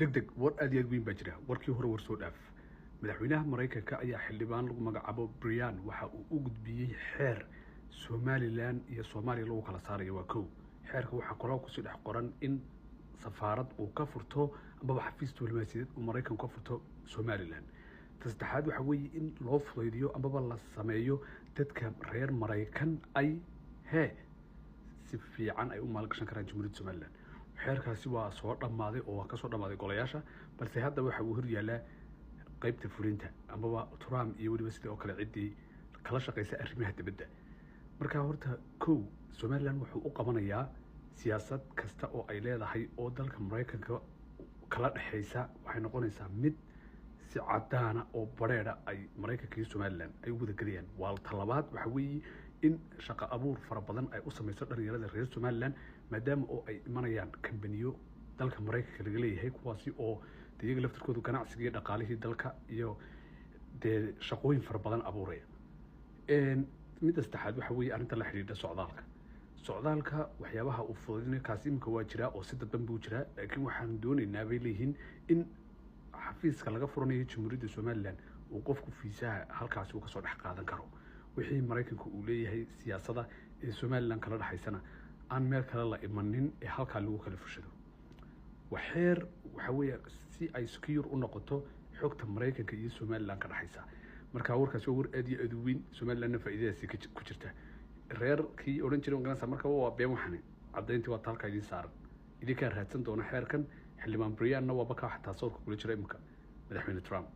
degdeg war aad iyo aad weyn baa jira warkii hore war soo dhaaf madaxweynaha Mareykanka ayaa xildhibaan lagu magacaabo Brian waxa uu u gudbiyay xeer Somaliland iyo Soomaaliya lagu kala saarayo waa kow xeerka waxa qoraal ku sii dhex qoran in safaarad uu ka furto ama xafiis diblomaasiyadeed uu Mareykanka ka furto Somaliland saddexaad waxa weeye in loo fudaydiyo ama la sameeyo dadka reer Mareykan ay si fiican ay u maalgashan karaan Jamhuuriyadda Somaliland xeerkaasi waa soo dhamaaday oo ka soo dhamaaday golayaasha balse hadda waxa uu horyaalaa qaybta fulinta ama Trump iyo waliba sidoo kale cidii kala shaqeysa arrimaha dibadda marka horta kow Somaliland wuxuu u qabanayaa siyaasad kasta oo ay leedahay oo dalka Mareykanka kala dhaxaysa waxay noqonaysaa mid si cadaana oo bareera ay Mareykanka iyo Somaliland ay wada galiyaan waa talabaad waxa weeye in shaqo abuur fara badan ay u sameeyso dhalinyarada reer Somaliland maadaama oo ay imanayaan kambaniyo dalka Mareykanka laga leeyahay kuwaasi oo iyaga laftirkoodu ganacsiga iyo dhaqaalihii dalka iyo shaqooyin fara badan abuuraya mid saddexaad waxa weeye arrinta la xiriirta socdaalka waxyaabaha uu fududeynay kaasi imka waa jira oo si dadban buu jira laakiin waxaan doonaynaa bay leeyihiin in xafiiska laga furanayo Jamhuuriyadda Somaliland uu qofku fiisaha halkaasi uu ka soo dhex qaadan karo wixii Mareykanka uu leeyahay siyaasadda ee Somaliland kala dhaxaysana aan meel kale la imanin ee halka lagu kala fushado waxeer waxa weeye si ay secure u noqoto xogta Mareykanka iyo Somaliland ka dhaxaysa marka warkaas war aad iyo aad u weyn Somaliland faa'iidadiisa ku jirta reerkii oran jiray ganacsiga marka waa been waxan cadayntii waa talka idin saaran idinka raadsan doona xeerkan xildhibaan Brian waa baka xataa sawirka kula jira imka madaxweyne Trump